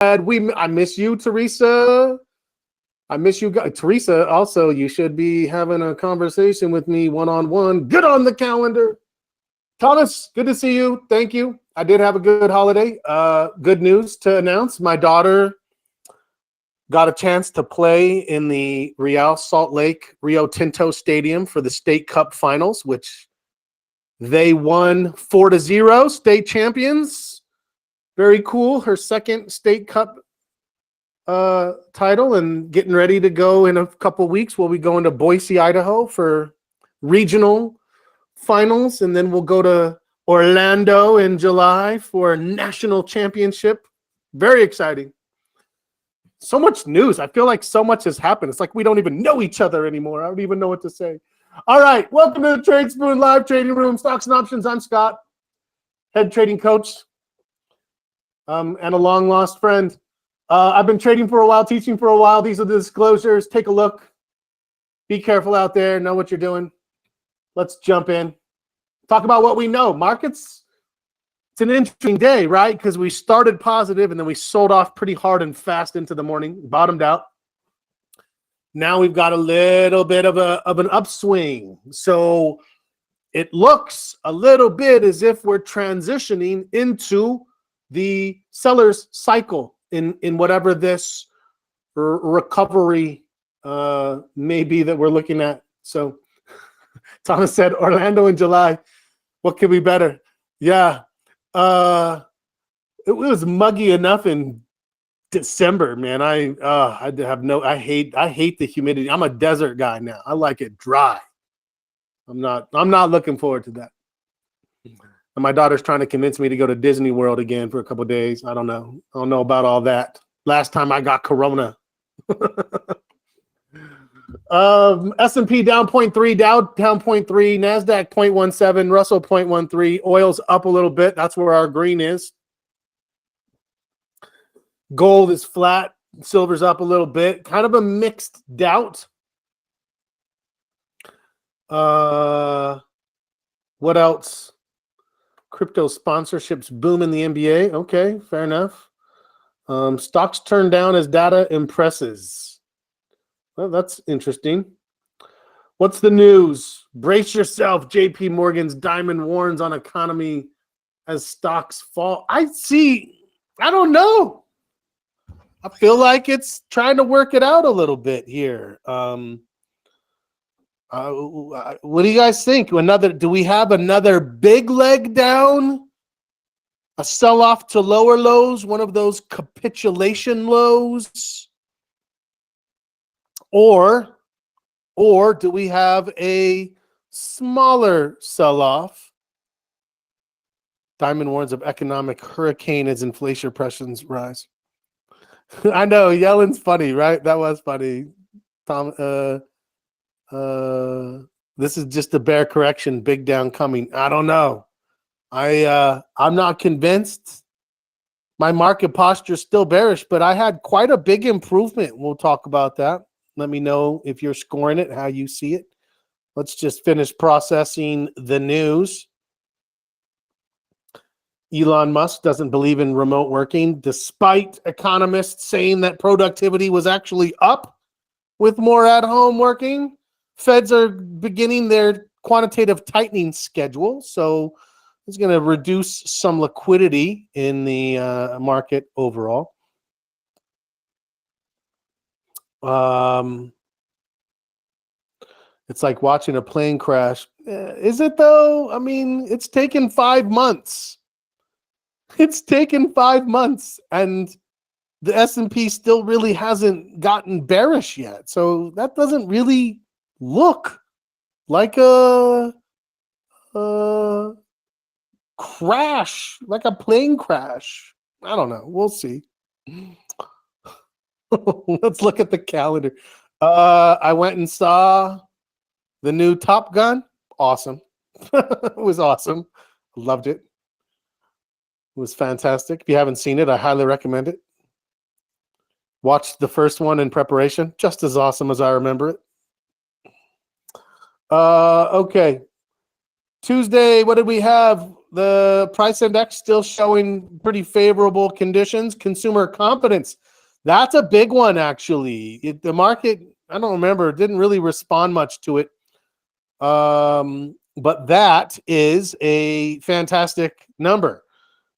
I miss you, Teresa. I miss you guys. Teresa, also, you should be having a conversation with me one-on-one. Get on the calendar. Thomas, good to see you. Thank you. I did have a good holiday. Good news to announce. My daughter got a chance to play in the Real Salt Lake Rio Tinto Stadium for the State Cup Finals, which they won 4-0, state champions. Very cool. Her second State Cup title, and getting ready to go in a couple weeks. We'll be going to Boise, Idaho for regional finals, and then we'll go to Orlando in July for national championship. Very exciting. So much news. I feel like so much has happened. It's like we don't even know each other anymore. I don't even know what to say. All right. Welcome to the Trade Spoon Live Trading Room, Stocks and Options. I'm Scott, head trading coach, and a long lost friend. I've been trading for a while, teaching for a while. These are the disclosures. Take a look. Be careful out there. Know what you're doing. Let's jump in. Talk about what we know. Markets, it's an interesting day, right? Because we started positive and then we sold off pretty hard and fast into the morning, bottomed out. Now we've got a little bit of an upswing. So it looks a little bit as if we're transitioning into the seller's cycle in whatever this recovery may be that we're looking at. So Thomas said, Orlando in July. What could be better? Yeah. It was muggy enough in December, man. I hate the humidity. I'm a desert guy now. I like it dry. I'm not looking forward to that. And my daughter's trying to convince me to go to Disney World again for a couple of days. I don't know about all that. Last time I got Corona. S&P down 0.3, Dow down 0.3, NASDAQ 0.17, Russell 0.13. Oil's up a little bit. That's where our green is. Gold is flat. Silver's up a little bit. Kind of a mixed doubt. What else? Crypto sponsorships boom in the NBA. Okay, fair enough. Stocks turned down as data impresses. Well, that's interesting. What's the news? Brace yourself. JP Morgan's diamond warns on economy as stocks fall. I don't know. I feel like it's trying to work it out a little bit here. What do you guys think? Do we have another big leg down? A sell-off to lower lows? One of those capitulation lows? Or do we have a smaller sell-off? Diamond warns of economic hurricane as inflation pressures rise. I know, yelling's funny, right? That was funny. Tom, this is just a bear correction, big down coming. I don't know. I'm not convinced. My market posture is still bearish, but I had quite a big improvement. We'll talk about that. Let me know if you're scoring it, how you see it. Let's just finish processing the news. Elon Musk doesn't believe in remote working, despite economists saying that productivity was actually up with more at-home working. Feds are beginning their quantitative tightening schedule, so it's going to reduce some liquidity in the market overall. It's like watching a plane crash. Is it though? I mean, it's taken 5 months. It's taken 5 months, and the S&P still really hasn't gotten bearish yet. So that doesn't really look like a crash, like a plane crash. I don't know. We'll see. Let's look at the calendar. I went and saw the new Top Gun. Awesome. It was awesome. Loved it. It was fantastic. If you haven't seen it, I highly recommend it. Watched the first one in preparation. Just as awesome as I remember it. Okay. Tuesday, what did we have? the price index still showing pretty favorable conditions. Consumer confidence, that's a big one, actually. The market, I don't remember, didn't really respond much to it. But that is a fantastic number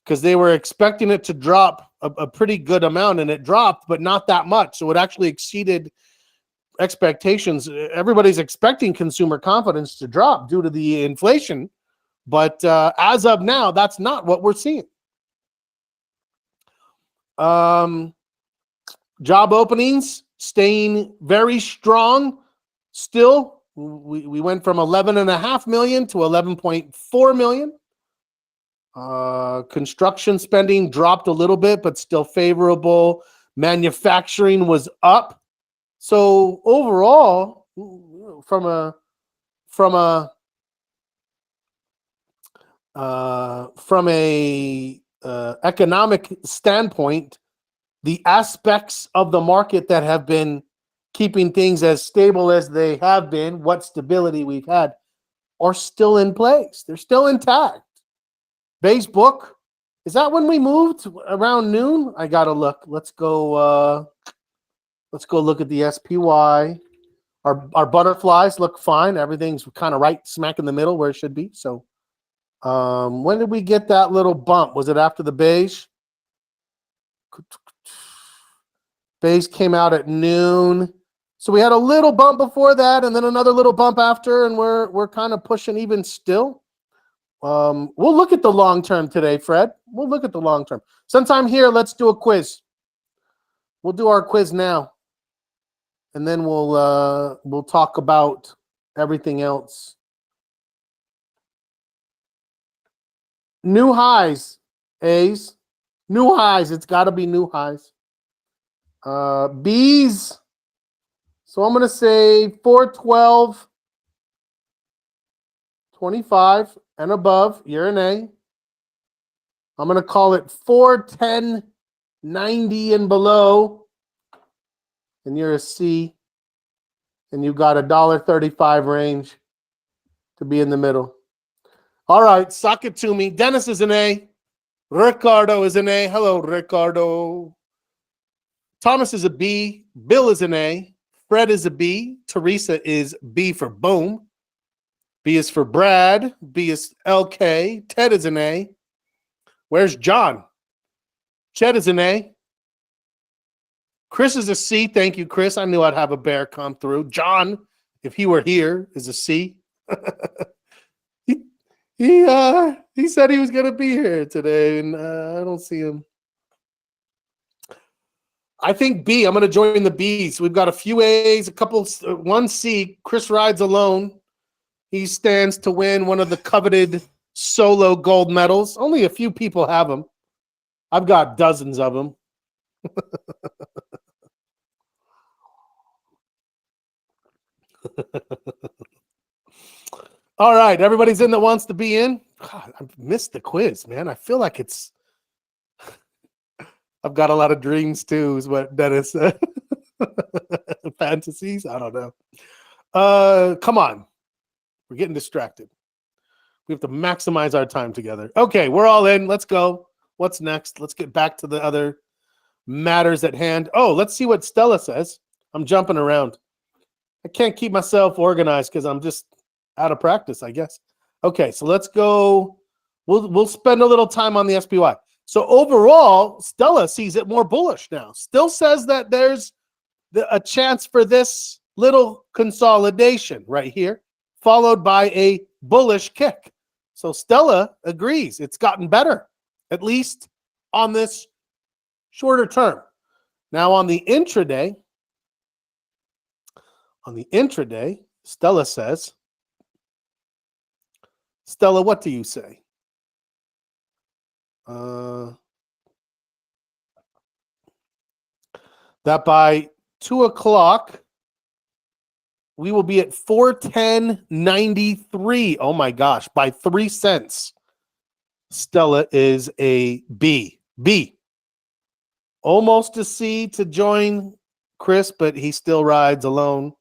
because they were expecting it to drop a pretty good amount, and it dropped, but not that much. So it actually exceeded expectations. Everybody's expecting consumer confidence to drop due to the inflation, but as of now, that's not what we're seeing. Job openings staying very strong. Still, we went from 11.5 million to 11.4 million. Construction spending dropped a little bit, but still favorable. Manufacturing was up. So overall, from a economic standpoint, the aspects of the market that have been keeping things as stable as they have been, what stability we've had, are still in place. They're still intact. Base book, is that when we moved around noon? I gotta look. Let's go look at the SPY. Our butterflies look fine. Everything's kind of right smack in the middle where it should be. So when did we get that little bump? Was it after the beige? Beige came out at noon. So we had a little bump before that and then another little bump after, and we're kind of pushing even still. We'll look at the long term today, Fred. We'll look at the long term. Since I'm here, let's do a quiz. We'll do our quiz now. And then we'll talk about everything else. New highs, A's. New highs. It's got to be new highs. B's. So I'm going to say 412.25 and above. You're an A. I'm going to call it 410.90 and below. And you're a C. And you got $1.35 range to be in the middle. All right, suck it to me. Dennis is an A. Ricardo is an A. Hello, Ricardo. Thomas is a B. Bill is an A. Fred is a B. Teresa is B for boom. B is for Brad. B is LK. Ted is an A. Where's John? Chet is an A. Chris is a C. Thank you, Chris. I knew I'd have a bear come through. John, if he were here, is a C. He said he was going to be here today, and I don't see him. I think B. I'm going to join the B's. We've got a few A's, one C. Chris rides alone. He stands to win one of the coveted solo gold medals. Only a few people have them. I've got dozens of them. All right, everybody's in that wants to be in. God, I missed the quiz, man. I feel like I've got a lot of dreams too, is what Dennis said. Fantasies? I don't know. Come on. We're getting distracted. We have to maximize our time together. Okay, we're all in. Let's go. What's next? Let's get back to the other matters at hand. Oh, let's see what Stella says. I'm jumping around. I can't keep myself organized because I'm just out of practice, I guess. Okay, so let's go. We'll spend a little time on the SPY. So overall, Stella sees it more bullish now. Still says that there's a chance for this little consolidation right here, followed by a bullish kick. So Stella agrees. It's gotten better, at least on this shorter term. Now on the intraday, Stella says, Stella, what do you say? That by 2 o'clock, we will be at 410.93. Oh my gosh, by 3 cents. Stella is a B. B. Almost a C to join Chris, but he still rides alone.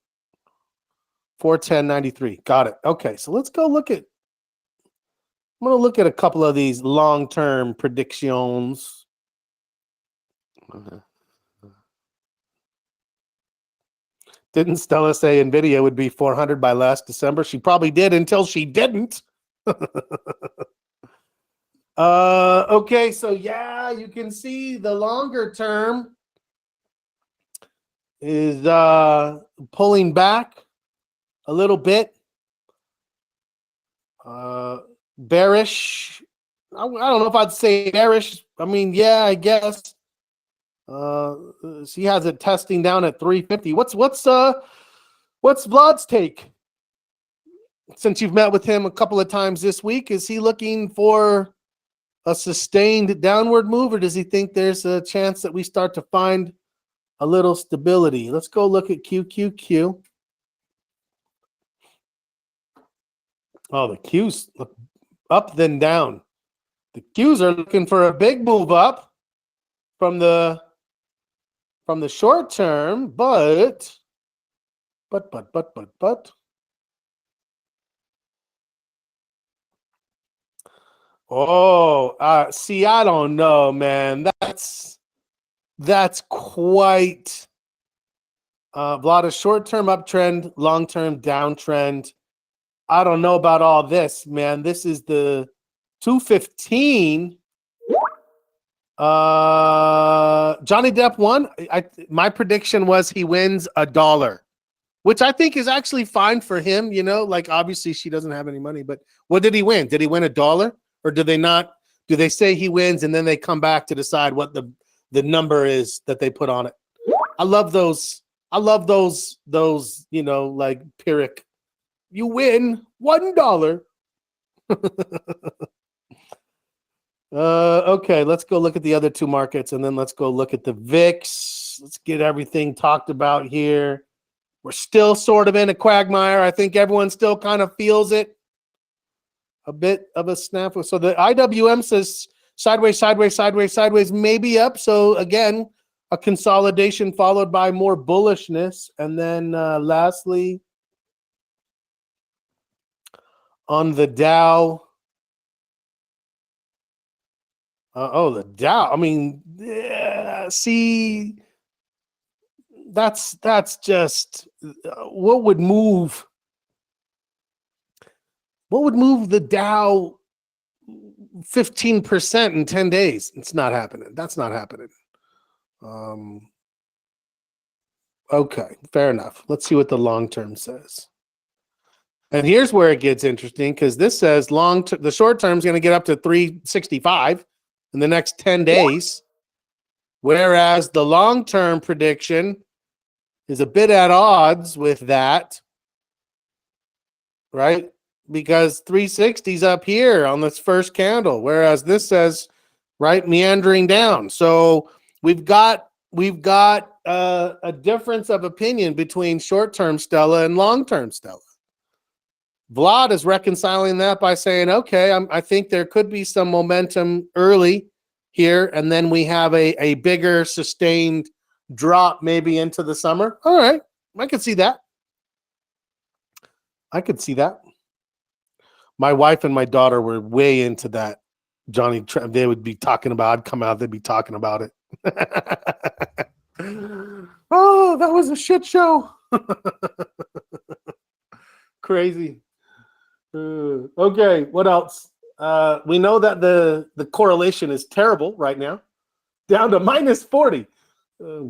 410.93. Got it. Okay, so let's go look at I'm going to look at a couple of these long-term predictions. Didn't Stella say NVIDIA would be 400 by last December? She probably did until she didn't. Okay, so yeah, you can see the longer term is pulling back a little bit. Bearish. I don't know if I'd say bearish. I mean, yeah, I guess. She has it testing down at 350. What's Vlad's take? Since you've met with him a couple of times this week, is he looking for a sustained downward move, or does he think there's a chance that we start to find a little stability? Let's go look at QQQ. Oh, the Qs look up then down. The Qs are looking for a big move up from the short term, but. Oh, see, I don't know, man. That's quite Vlad, a short-term uptrend, long-term downtrend. I don't know about all this, man. This is the 215. Johnny Depp won. My prediction was he wins $1, which I think is actually fine for him. You know, like obviously she doesn't have any money, but what did he win? Did he win $1, or do they not? Do they say he wins and then they come back to decide what the number is that they put on it? I love those. You know, like Pyrrhic. You win $1. Okay, let's go look at the other two markets, and then let's go look at the VIX. Let's get everything talked about here. We're still sort of in a quagmire. I think everyone still kind of feels it. A bit of a snap. So the IWM says sideways, sideways, sideways, sideways, maybe up. So again, a consolidation followed by more bullishness. And then lastly, on the Dow. The Dow. I mean, see, that's just what would move the Dow 15% in 10 days? It's not happening. That's not happening. Okay, fair enough. Let's see what the long term says. And here's where it gets interesting, because this says the short term is going to get up to 365 in the next 10 days, whereas the long term prediction is a bit at odds with that, right? Because 360 is up here on this first candle, whereas this says, right, meandering down. So we've got a difference of opinion between short-term Stella and long-term Stella. Vlad is reconciling that by saying, okay, I think there could be some momentum early here, and then we have a bigger sustained drop maybe into the summer. All right, I could see that. My wife and my daughter were way into that. They would be talking about, I'd come out, they'd be talking about it. Oh, that was a shit show. Crazy. Okay, what else? We know that the correlation is terrible right now, down to -40.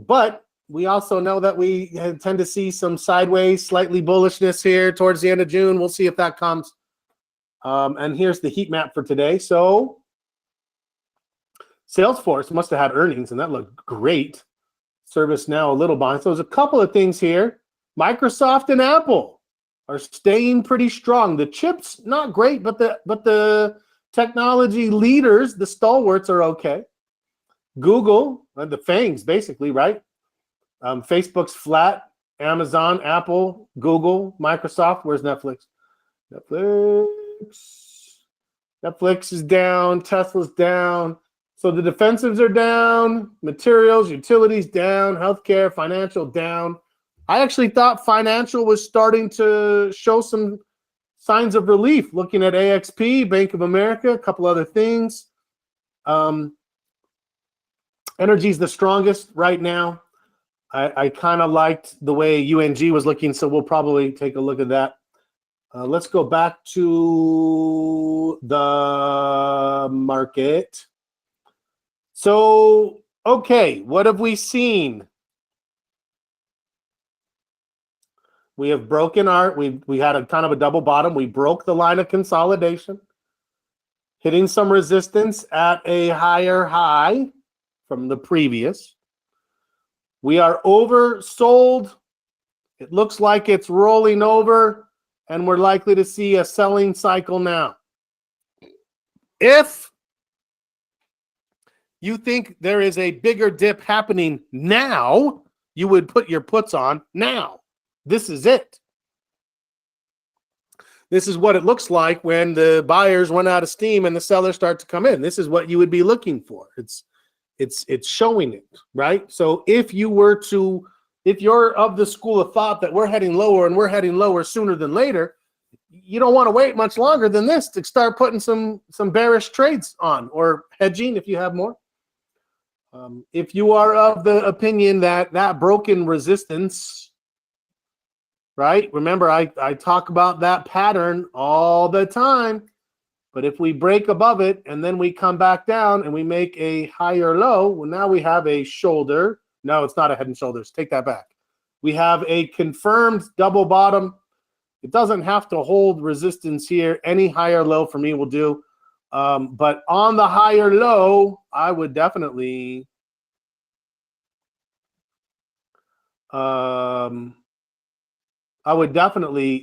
But we also know that we tend to see some sideways, slightly bullishness here towards the end of June. We'll see if that comes. And here's the heat map for today. So Salesforce must have had earnings, and that looked great. ServiceNow a little behind. So there's a couple of things here. Microsoft and Apple are staying pretty strong. The chips not great, but the technology leaders, the stalwarts, are okay. Google, the fangs basically, right? Facebook's flat. Amazon, Apple, Google, Microsoft. Where's Netflix? Netflix is down. Tesla's down. So the defensives are down. Materials, utilities down. Healthcare, financial down. I actually thought financial was starting to show some signs of relief. Looking at AXP, Bank of America, a couple other things. Energy is the strongest right now. I kind of liked the way UNG was looking, so we'll probably take a look at that. Let's go back to the market. So, okay, what have we seen? We have broken we had a kind of a double bottom. We broke the line of consolidation, hitting some resistance at a higher high from the previous. We are oversold. It looks like it's rolling over, and we're likely to see a selling cycle now. If you think there is a bigger dip happening now, you would put your puts on now. This is it. This is what it looks like when the buyers run out of steam and the sellers start to come in. This is what you would be looking for. It's showing it, right? So if you're of the school of thought that we're heading lower and we're heading lower sooner than later, you don't want to wait much longer than this to start putting some bearish trades on, or hedging if you have more. If you are of the opinion that broken resistance, right? Remember, I talk about that pattern all the time. But if we break above it and then we come back down and we make a higher low, well, now we have a shoulder. No, it's not a head and shoulders. Take that back. We have a confirmed double bottom. It doesn't have to hold resistance here. Any higher low for me will do. But on the higher low, I would definitely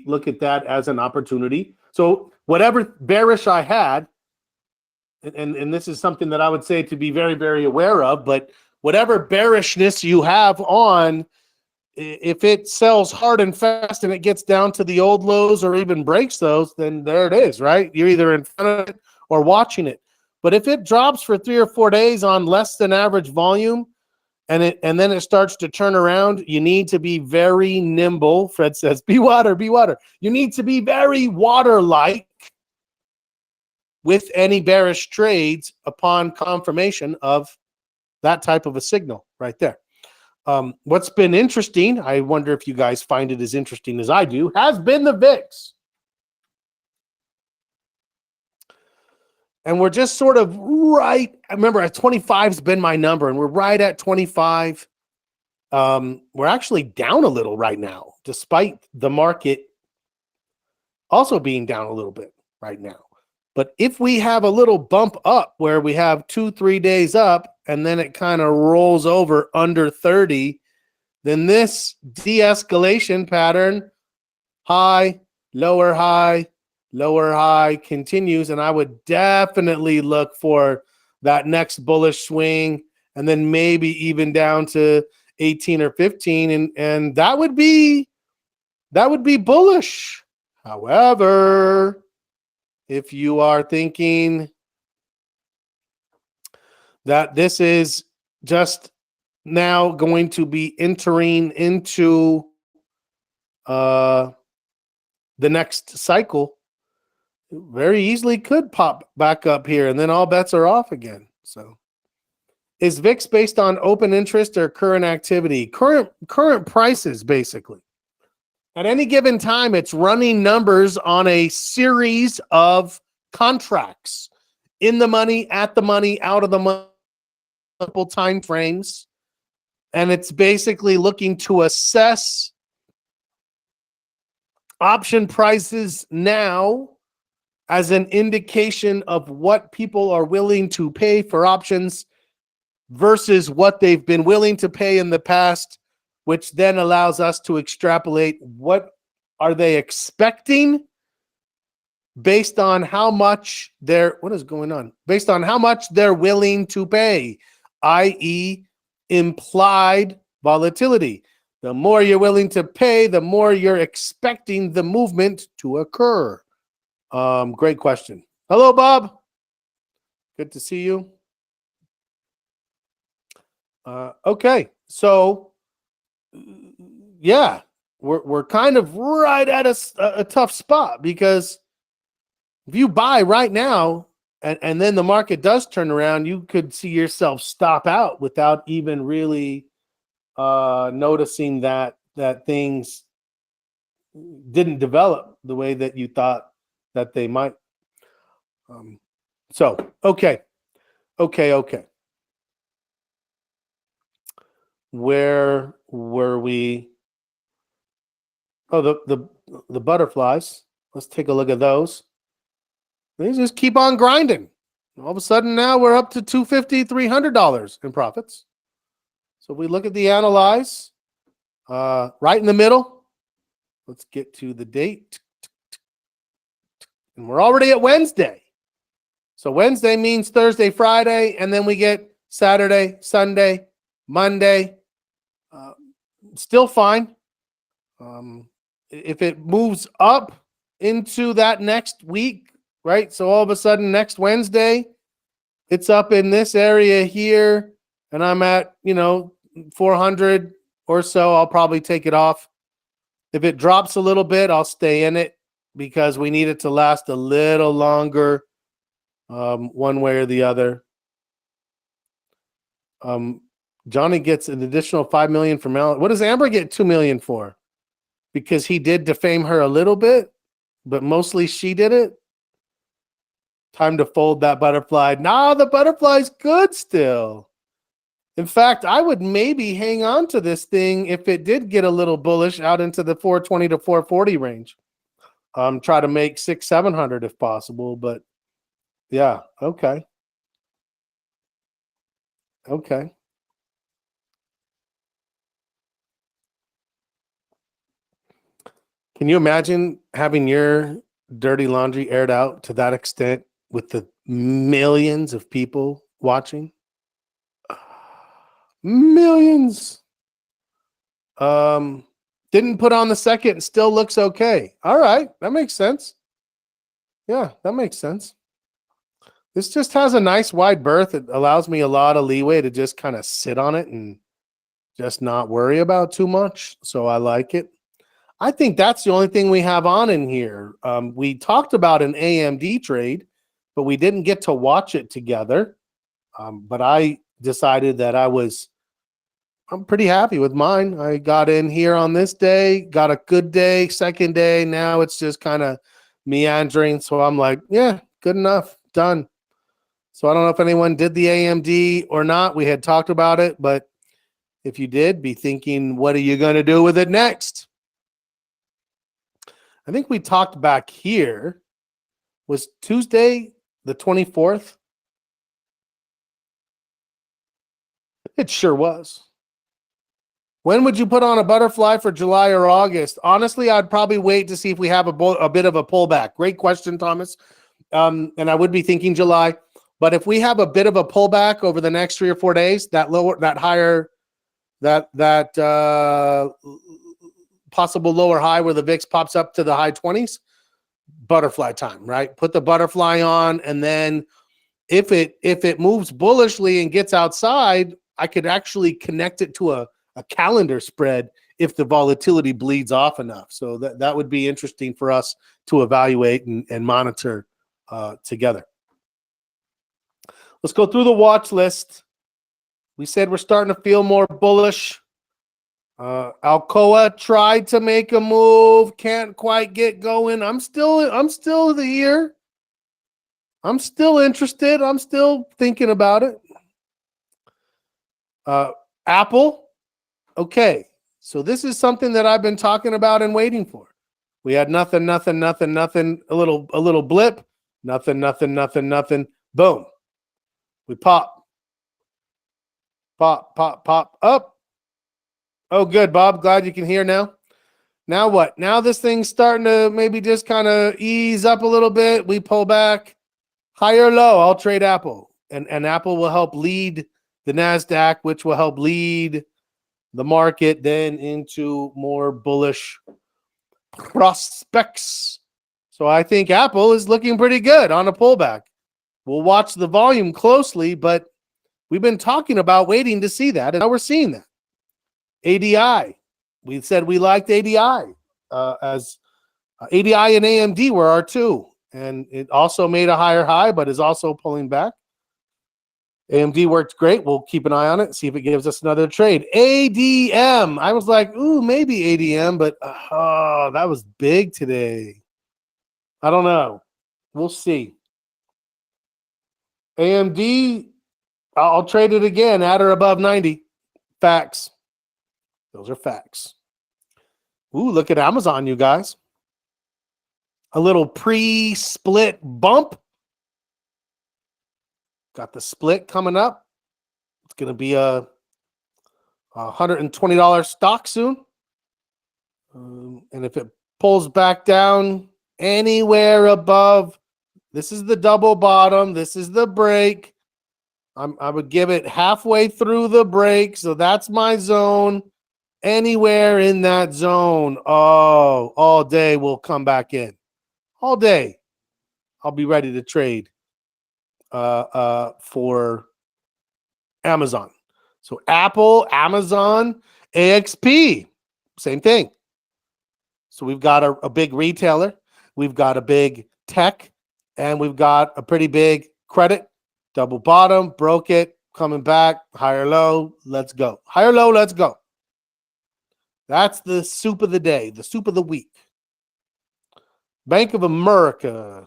look at that as an opportunity. So whatever bearish I had, and this is something that I would say to be very, very aware of, but whatever bearishness you have on, if it sells hard and fast and it gets down to the old lows or even breaks those, then there it is, right? You're either in front of it or watching it. But if it drops for 3 or 4 days on less than average volume, and then it starts to turn around, you need to be very nimble. Fred says, be water, be water. You need to be very water-like with any bearish trades upon confirmation of that type of a signal right there. What's been interesting, I wonder if you guys find it as interesting as I do, has been the VIX. And we're just sort of right. Remember, at 25 has been my number, and we're right at 25. We're actually down a little right now, despite the market also being down a little bit right now. But if we have a little bump up where we have 2-3 days up, and then it kind of rolls over under 30, then this de-escalation pattern, high, lower high, lower high continues, and I would definitely look for that next bullish swing, and then maybe even down to 18 or 15, and that would be bullish. However, if you are thinking that this is just now going to be entering into the next cycle, very easily could pop back up here, and then all bets are off again. So is VIX based on open interest or current activity? Current prices, basically. At any given time, it's running numbers on a series of contracts, in the money, at the money, out of the money, multiple time frames, and it's basically looking to assess option prices now as an indication of what people are willing to pay for options versus what they've been willing to pay in the past, which then allows us to extrapolate what are they expecting based on how much based on how much they're willing to pay, i.e. implied volatility. The more you're willing to pay, the more you're expecting the movement to occur. Great question. Hello, Bob. Good to see you. Okay, so yeah, we're kind of right at a tough spot, because if you buy right now and then the market does turn around, you could see yourself stop out without even really noticing that things didn't develop the way that you thought that they might. So okay. Where were we? Oh, the butterflies. Let's take a look at those. They just keep on grinding. All of a sudden now we're up to $250, $300 in profits. So if we look at the analyze, right in the middle, let's get to the date. And we're already at Wednesday. So Wednesday means Thursday, Friday, and then we get Saturday, Sunday, Monday. Still fine. If it moves up into that next week, right? So all of a sudden next Wednesday, it's up in this area here, and I'm at, 400 or so. I'll probably take it off. If it drops a little bit, I'll stay in it, because we need it to last a little longer, one way or the other. Johnny gets an additional $5 million from Alan. What does Amber get $2 million for? Because he did defame her a little bit, but mostly she did it. Time to fold that butterfly. Nah, the butterfly's good still. In fact, I would maybe hang on to this thing if it did get a little bullish out into the 420 to 440 range. Try to make 600-700 if possible, but yeah, okay. Can you imagine having your dirty laundry aired out to that extent with the millions of people watching? Millions. Didn't put on the second, still looks okay. All right, that makes sense. Yeah, that makes sense. This just has a nice wide berth. It allows me a lot of leeway to just kind of sit on it and just not worry about too much. So I like it. I think that's the only thing we have on in here. We talked about an AMD trade, but we didn't get to watch it together. But I decided that I'm pretty happy with mine. I got in here on this day, got a good day, second day. Now it's just kind of meandering. So I'm like, yeah, good enough, done. So I don't know if anyone did the AMD or not. We had talked about it, but if you did, be thinking, what are you going to do with it next? I think we talked back here. Was Tuesday the 24th? It sure was. When would you put on a butterfly for July or August? Honestly, I'd probably wait to see if we have a bit of a pullback. Great question, Thomas. And I would be thinking July. But if we have a bit of a pullback over the next 3 or 4 days, that possible lower high where the VIX pops up to the high 20s, butterfly time, right? Put the butterfly on, and then if it moves bullishly and gets outside, I could actually connect it to a calendar spread if the volatility bleeds off enough. So that would be interesting for us to evaluate and monitor together. Let's go through the watch list. We said we're starting to feel more bullish. Alcoa tried to make a move, can't quite get going. I'm still here. I'm still interested. I'm still thinking about it. Apple. Okay. So this is something that I've been talking about and waiting for. We had nothing, a little blip, nothing. Boom. We pop up. Oh, good, Bob. Glad you can hear now. Now what? Now this thing's starting to maybe just kind of ease up a little bit. We pull back. High or low, I'll trade Apple. And Apple will help lead the NASDAQ, which will help lead the market then into more bullish prospects. So I think Apple is looking pretty good on a pullback. We'll watch the volume closely, but we've been talking about waiting to see that, and now we're seeing that. ADI, We said we liked ADI as ADI and AMD were our two, and it also made a higher high, but is also pulling back. AMD worked great. We'll keep an eye on it, see if it gives us another trade. ADM. I was like, ooh, maybe ADM, but that was big today. I don't know. We'll see. AMD, I'll trade it again at or above 90. Facts. Those are facts. Ooh, look at Amazon, you guys. A little pre-split bump. Got the split coming up. It's going to be a $120 stock soon. And if it pulls back down anywhere above, this is the double bottom. This is the break. I would give it halfway through the break. So that's my zone. Anywhere in that zone, all day we'll come back in. All day, I'll be ready to trade for Amazon. So Apple, Amazon, AXP, same thing. So we've got a big retailer, we've got a big tech, and we've got a pretty big credit. Double bottom, broke it, coming back, higher low, let's go. Higher low, let's go. That's the soup of the day, the soup of the week. Bank of America.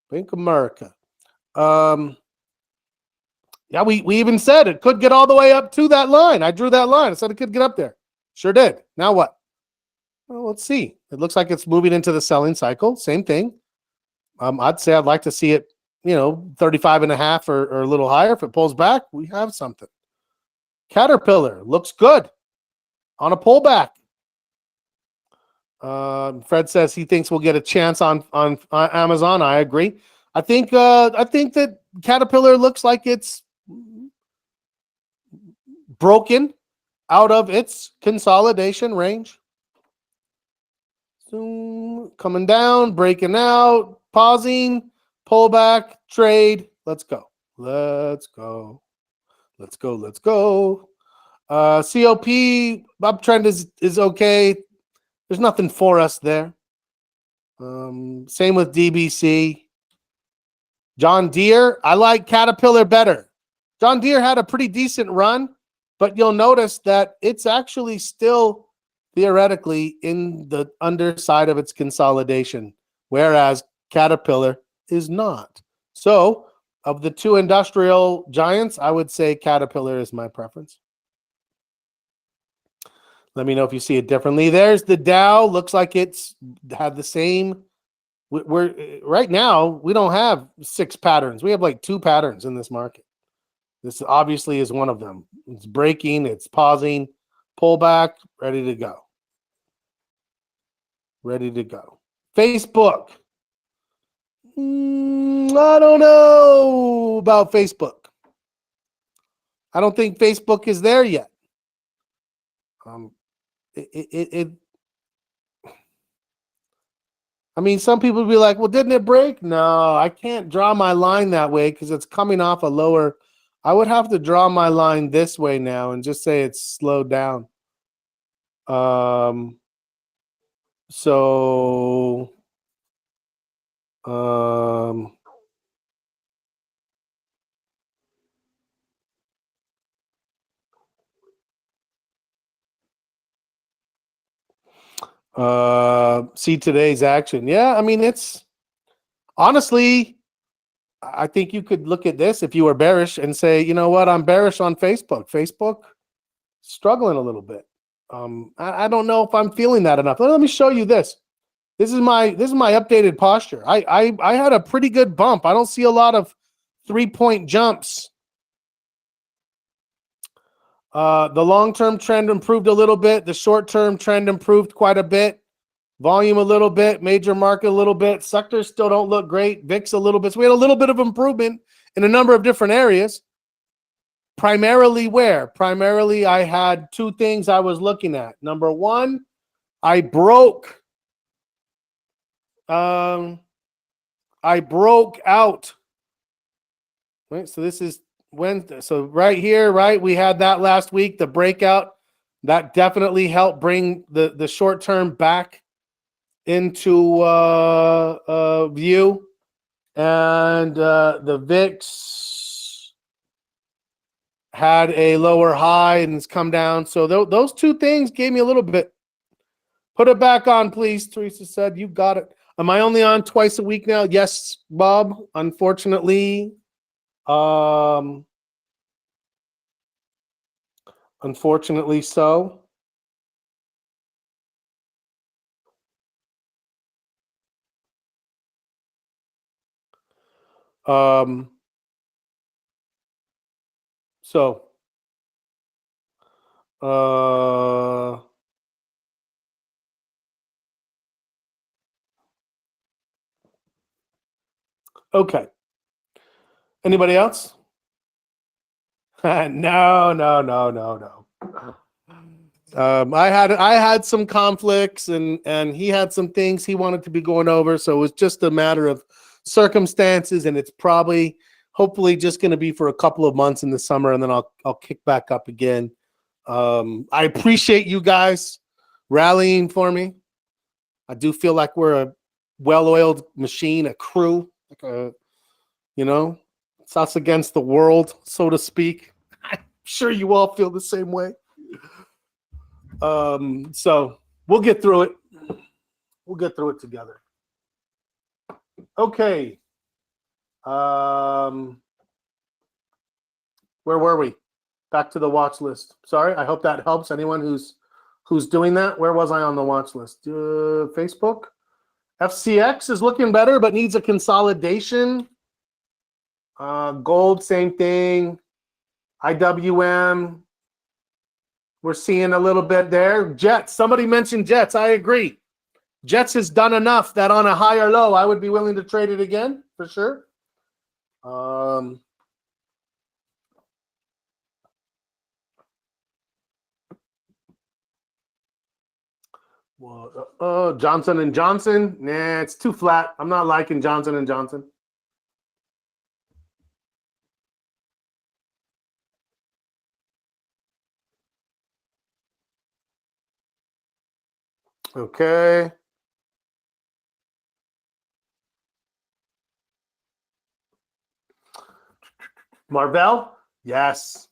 Bank of America. Yeah, we even said it could get all the way up to that line. I drew that line. I said it could get up there. Sure did. Now what? Well, let's see. It looks like it's moving into the selling cycle. Same thing. I'd say I'd like to see it, 35 and a half or a little higher. If it pulls back, we have something. Caterpillar looks good on a pullback. Fred says he thinks we'll get a chance on Amazon. I agree. I think that Caterpillar looks like it's broken out of its consolidation range. So coming down, breaking out, pausing, pullback, trade. Let's go. Let's go. Let's go. Let's go. COP uptrend is okay. There's nothing for us there. Same with DBC. John Deere, I like Caterpillar better. John Deere had a pretty decent run, but you'll notice that it's actually still theoretically in the underside of its consolidation, whereas Caterpillar is not. So, of the two industrial giants, I would say Caterpillar is my preference. Let me know if you see it differently. There's the Dow. Looks like it's had the same. We're right now, we don't have 6 patterns. We have like 2 patterns in this market. This obviously is one of them. It's breaking, it's pausing, pullback, ready to go. Ready to go. Facebook. I don't know about Facebook. I don't think Facebook is there yet. I mean, some people would be like, well, didn't it break? No, I can't draw my line that way because it's coming off a lower. I would have to draw my line this way now and just say it's slowed down. See today's action. Yeah, I mean, it's honestly, I think you could look at this if you were bearish and say, you know what, I'm bearish on Facebook. Facebook struggling a little bit. I don't know if I'm feeling that enough. Let me show you this. This is my updated posture. I had a pretty good bump. I don't see a lot of 3-point jumps. The long-term trend improved a little bit. The short-term trend improved quite a bit. Volume a little bit. Major market a little bit. Sectors still don't look great. VIX a little bit. So we had a little bit of improvement in a number of different areas. Primarily where? Primarily I had 2 things I was looking at. Number 1, I broke out. Right, so this is Wednesday. So right here, right, we had that last week, the breakout. That definitely helped bring the short term back into view. And the VIX had a lower high and it's come down. So those two things gave me a little bit. Put it back on, please. Teresa said, you got it. Am I only on twice a week now? Yes, Bob. Unfortunately. Unfortunately so. So okay. Anybody else? No. I had some conflicts and he had some things he wanted to be going over, so it was just a matter of circumstances, and it's probably hopefully just going to be for a couple of months in the summer, and then I'll kick back up again. I appreciate you guys rallying for me. I do feel like we're a well-oiled machine, a crew, like a, it's us against the world, so to speak. I'm sure you all feel the same way. So we'll get through it. We'll get through it together. Okay. Where were we? Back to the watch list. Sorry, I hope that helps anyone who's doing that. Where was I on the watch list? Facebook. FCX is looking better, but needs a consolidation. Gold, same thing. IWM. We're seeing a little bit there. Jets. Somebody mentioned Jets. I agree. Jets has done enough that on a higher low, I would be willing to trade it again for sure. Well, Johnson and Johnson. Nah, it's too flat. I'm not liking Johnson and Johnson. Okay. Marvell? Yes.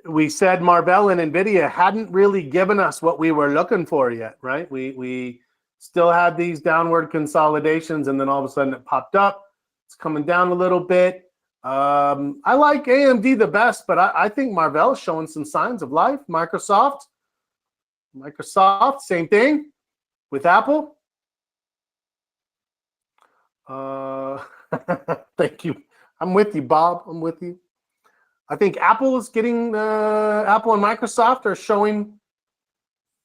We said Marvell and NVIDIA hadn't really given us what we were looking for yet, right? We still had these downward consolidations, and then all of a sudden it popped up. It's coming down a little bit. I like AMD the best, but I think Marvell is showing some signs of life. Microsoft, same thing with Apple. Thank you. I'm with you, Bob. I'm with you. I think Apple is getting, Apple and Microsoft are showing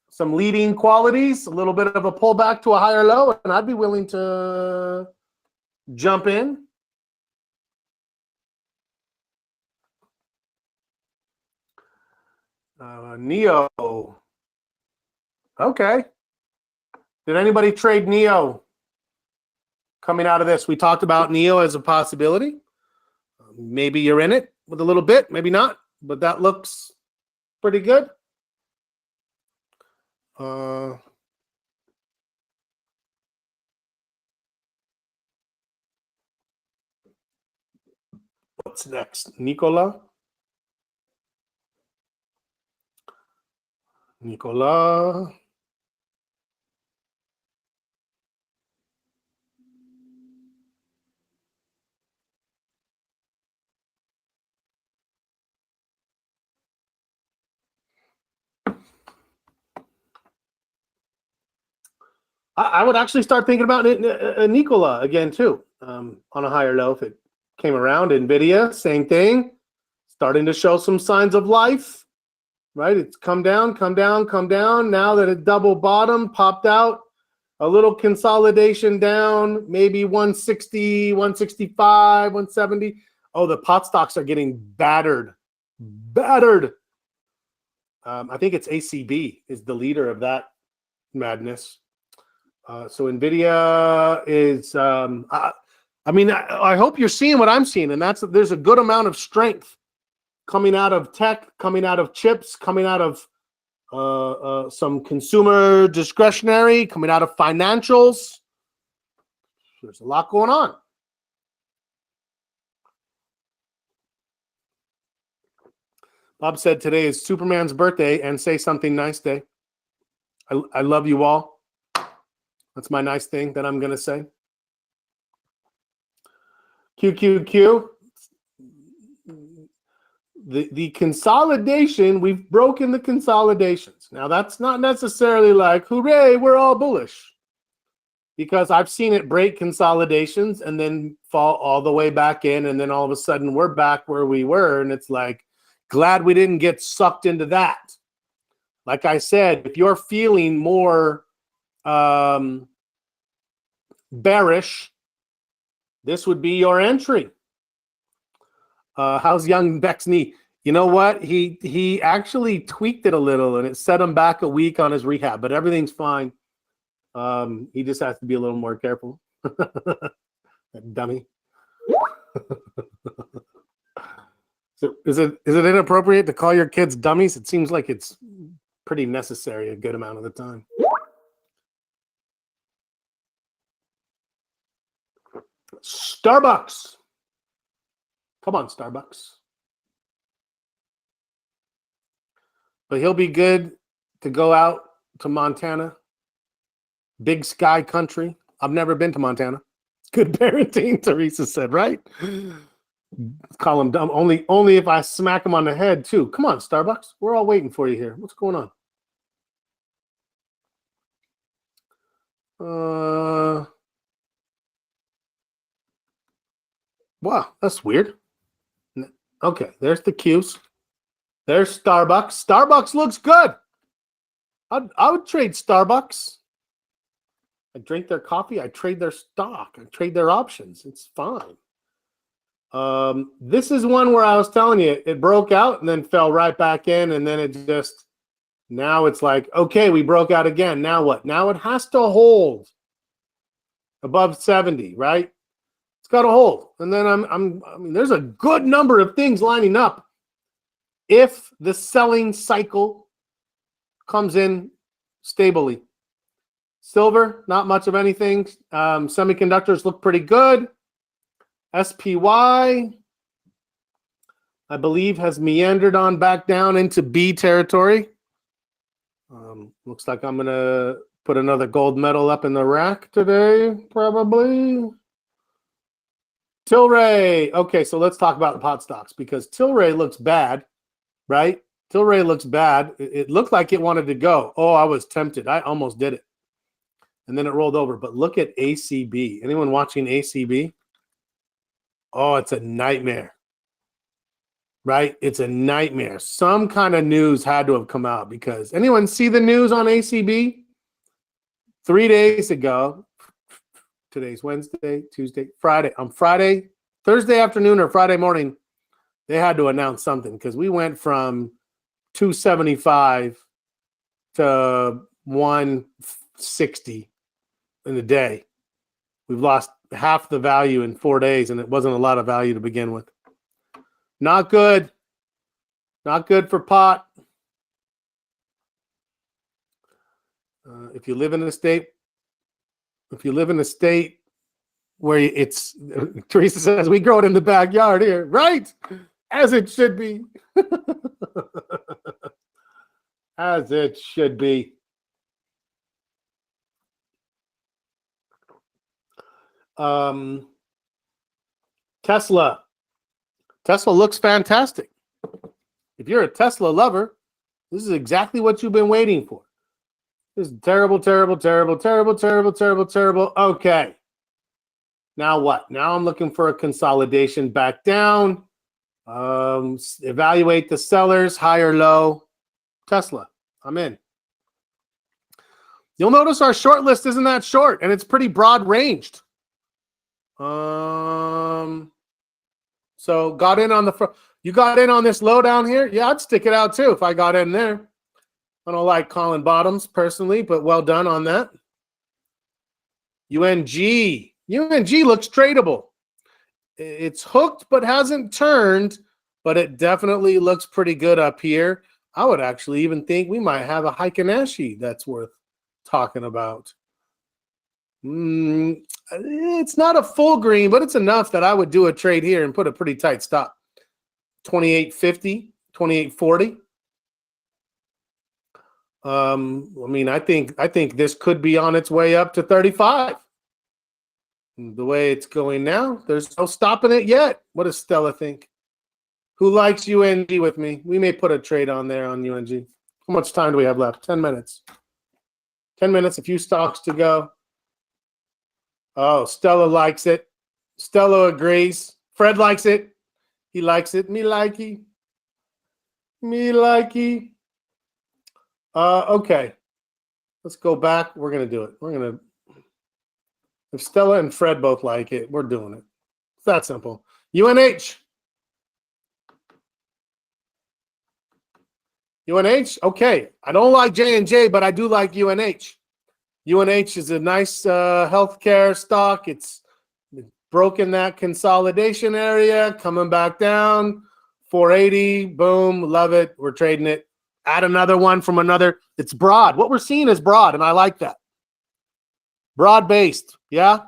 some leading qualities, a little bit of a pullback to a higher low, and I'd be willing to jump in. Neo. Okay. Did anybody trade Neo coming out of this? We talked about Neo as a possibility. Maybe you're in it with a little bit, maybe not, but that looks pretty good. What's next? Nicola. I would actually start thinking about Nicola again too, on a higher low if it came around. NVIDIA, same thing, starting to show some signs of life, right? It's come down. Now that it double bottom, popped out, a little consolidation down, maybe 160, 165, 170. Oh, the pot stocks are getting battered. I think it's ACB is the leader of that madness. So NVIDIA is, I hope you're seeing what I'm seeing, and there's a good amount of strength coming out of tech, coming out of chips, coming out of some consumer discretionary coming out of financials. There's a lot going on. Bob said today is Superman's birthday and say something nice day. I love you all. That's my nice thing that I'm going to say. QQQ. The consolidation, we've broken the consolidations. Now, that's not necessarily like, hooray, we're all bullish. Because I've seen it break consolidations and then fall all the way back in. And then all of a sudden, we're back where we were. And it's like, glad we didn't get sucked into that. Like I said, if you're feeling more bearish, this would be your entry. How's young Beck's knee? You know what? He actually tweaked it a little, and it set him back a week on his rehab, but everything's fine. He just has to be a little more careful. That dummy. So is it inappropriate to call your kids dummies? It seems like it's pretty necessary a good amount of the time. Starbucks. Come on, Starbucks. But he'll be good to go out to Montana. Big sky country. I've never been to Montana. Good parenting, Teresa said, right? Call him dumb. Only if I smack him on the head, too. Come on, Starbucks. We're all waiting for you here. What's going on? Wow, that's weird. Okay, there's the Qs. There's Starbucks. Starbucks looks good. I would trade Starbucks. I drink their coffee. I trade their stock. I trade their options. It's fine. This is one where I was telling you, it broke out and then fell right back in, and then it just, now it's like, okay, we broke out again. Now what? Now it has to hold above 70, right? It's got to hold. And then I mean, there's a good number of things lining up. If the selling cycle comes in stably. Silver, not much of anything. Semiconductors look pretty good. SPY, I believe, has meandered on back down into B territory. Looks like I'm going to put another gold medal up in the rack today, probably. Tilray. Okay, so let's talk about the pot stocks because Tilray looks bad, right? Tilray looks bad. It looked like it wanted to go. Oh, I was tempted. I almost did it. And then it rolled over. But look at ACB. Anyone watching ACB? Oh, it's a nightmare, right? It's a nightmare. Some kind of news had to have come out because anyone see the news on ACB? 3 days ago, today's Wednesday, Tuesday, Friday. On Friday, Thursday afternoon or Friday morning, they had to announce something because we went from 275 to 160 in a day. We've lost half the value in 4 days, and it wasn't a lot of value to begin with. Not good. Not good for pot. If you live in a state where it's, Teresa says, we grow it in the backyard here, right? As it should be. As it should be. Tesla. Tesla looks fantastic. If you're a Tesla lover, this is exactly what you've been waiting for. This is terrible, terrible, terrible, terrible, terrible, terrible, terrible. Okay. Now what? Now I'm looking for a consolidation back down. Evaluate the sellers, high or low. Tesla, I'm in. You'll notice our short list isn't that short, and it's pretty broad ranged. So got in on the you got in on this low down here? Yeah, I'd stick it out too if I got in there. I don't like calling bottoms personally, but well done on that. UNG looks tradable. It's hooked but hasn't turned, but it definitely looks pretty good up here. I would actually even think we might have a Heikin-Ashi that's worth talking about. It's not a full green, but it's enough that I would do a trade here and put a pretty tight stop. 28.50, 28.40. I mean, I think this could be on its way up to 35. The way it's going now, there's no stopping it yet. What does Stella think? Who likes UNG with me? We may put a trade on there on UNG. How much time do we have left? 10 minutes. 10 minutes, a few stocks to go. Oh, Stella likes it. Stella agrees. Fred likes it. He likes it. Me likey. Me likey. Okay. Let's go back. We're going to do it. If Stella and Fred both like it, we're doing it. It's that simple. UNH. UNH, okay. I don't like J&J, but I do like UNH. UNH is a nice healthcare stock. It's broken that consolidation area, coming back down. 480, boom, love it. We're trading it. Add another one from another. It's broad. What we're seeing is broad, and I like that. Broad-based, yeah.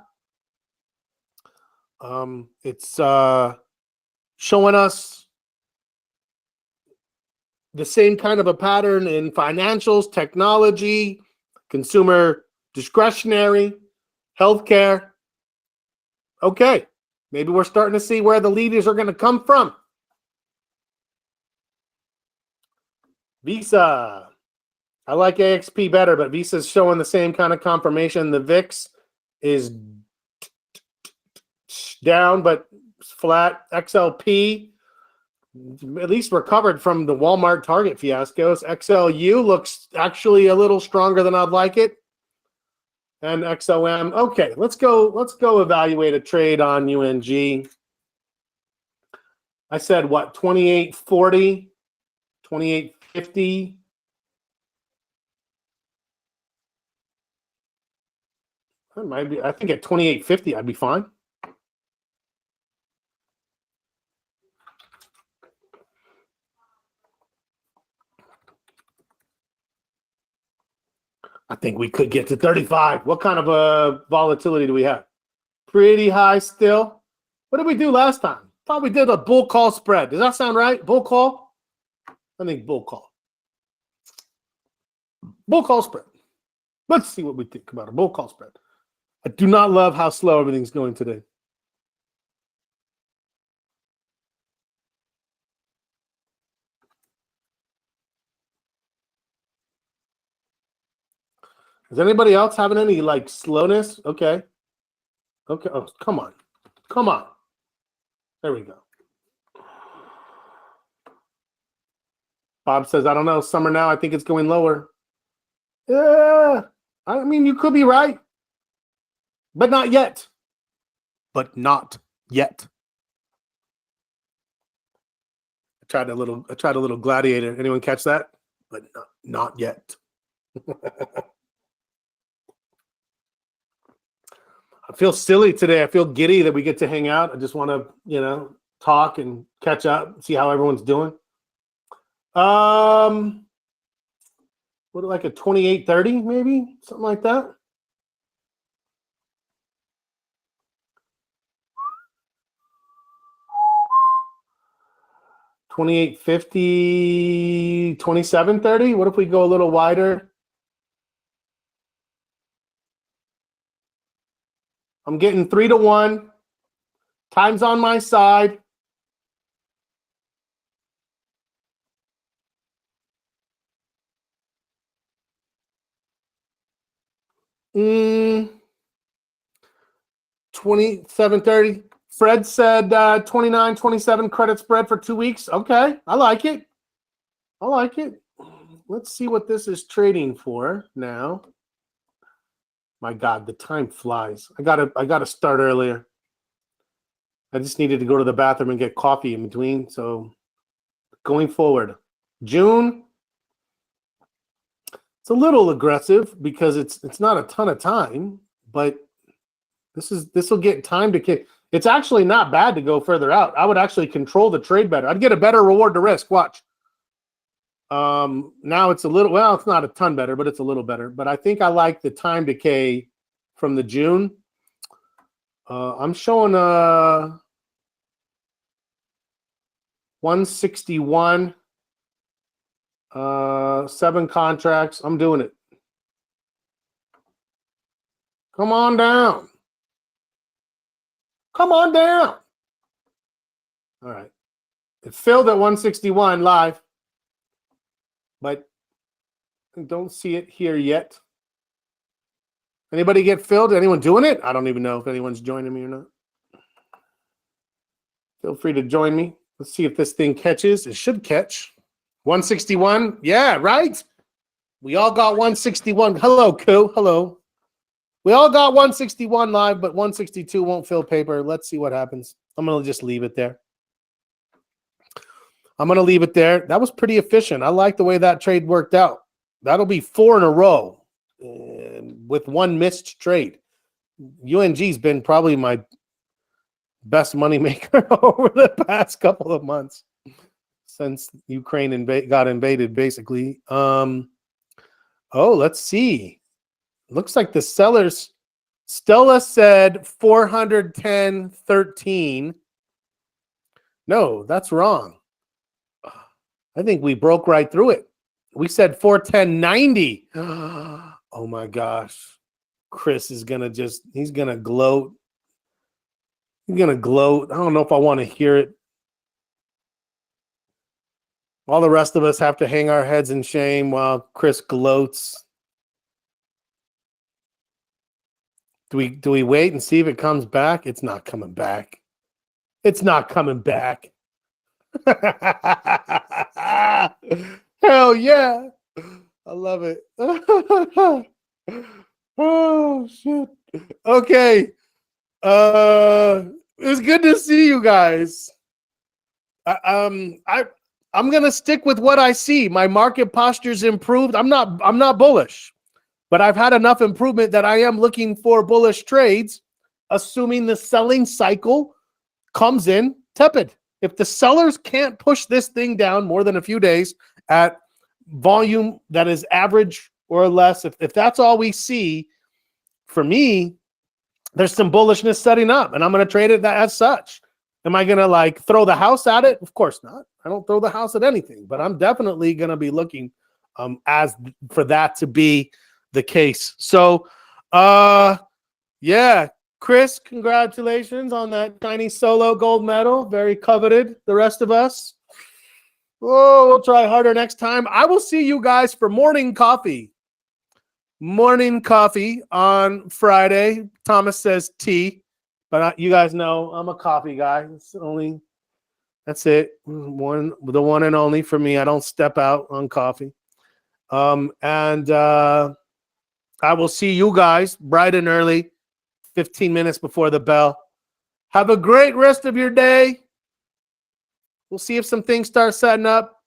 It's showing us the same kind of a pattern in financials, technology, consumer discretionary, healthcare. Okay, maybe we're starting to see where the leaders are going to come from. Visa. I like AXP better, but Visa's showing the same kind of confirmation. The VIX is down, but flat. XLP at least recovered from the Walmart Target fiascos. XLU looks actually a little stronger than I'd like it. And XOM. Okay, let's go evaluate a trade on UNG. I said what, 28.40, 28.50. I think at 28.50 I'd be fine. I think we could get to 35. What kind of a volatility do we have? Pretty high still. What did we do last time? Thought we did a bull call spread. Does that sound right? Bull call? I think bull call. Bull call spread. Let's see what we think about a bull call spread. I do not love how slow everything's going today. Is anybody else having any like slowness? Okay. Okay. Oh, come on. Come on. There we go. Bob says, I don't know. Summer now. I think it's going lower. Yeah. I mean, you could be right. But not yet. But not yet. I tried a little gladiator. Anyone catch that? But not yet. I feel silly today. I feel giddy that we get to hang out. I just want to, talk and catch up, see how everyone's doing. What, like a 28.30 maybe? Something like that. $28.50, $27.30. What if we go a little wider? I'm getting 3-1. Time's on my side. $27.30. Fred said 29.27 credit spread for 2 weeks. Okay, I like it. I like it. Let's see what this is trading for now. My God, the time flies. I gotta start earlier. I just needed to go to the bathroom and get coffee in between. So going forward, June. It's a little aggressive because it's not a ton of time, but this will get time to kick. It's actually not bad to go further out. I would actually control the trade better. I'd get a better reward to risk. Watch. Now it's a little, well, it's not a ton better, but it's a little better. But I think I like the time decay from the June. I'm showing 161, 7 contracts. I'm doing it. Come on down. Come on down. All right. It filled at 161 live, but I don't see it here yet. Anybody get filled? Anyone doing it? I don't even know if anyone's joining me or not. Feel free to join me. Let's see if this thing catches. It should catch. 161. Yeah, right? We all got 161. Hello, Koo. Hello. We all got 161 live, but 162 won't fill paper. Let's see what happens. I'm going to just leave it there. That was pretty efficient. I like the way that trade worked out. That'll be 4 in a row with one missed trade. UNG's been probably my best money maker over the past couple of months since Ukraine got invaded, basically. Oh, let's see. Looks like the sellers, Stella said 410.13. No, that's wrong. I think we broke right through it. We said 410.90. Oh my gosh. Chris is going to he's going to gloat. He's going to gloat. I don't know if I want to hear it. All the rest of us have to hang our heads in shame while Chris gloats. Do we wait and see if it comes back? It's not coming back. It's not coming back. Hell yeah. I love it. Oh shit. Okay. It was good to see you guys. I'm gonna stick with what I see. My market posture's improved. I'm not bullish, but I've had enough improvement that I am looking for bullish trades, assuming the selling cycle comes in tepid. If the sellers can't push this thing down more than a few days at volume that is average or less, if that's all we see, for me, there's some bullishness setting up, and I'm going to trade it as such. Am I going to throw the house at it? Of course not. I don't throw the house at anything, but I'm definitely going to be looking as for that to be the case. So, yeah. Chris, congratulations on that tiny solo gold medal. Very coveted. The rest of us, we'll try harder next time. I will see you guys for morning coffee. Morning coffee on Friday. Thomas says tea, but you guys know I'm a coffee guy. That's it. The one and only for me. I don't step out on coffee. And I will see you guys bright and early. 15 minutes before the bell. Have a great rest of your day. We'll see if some things start setting up.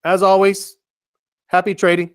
As always, happy trading.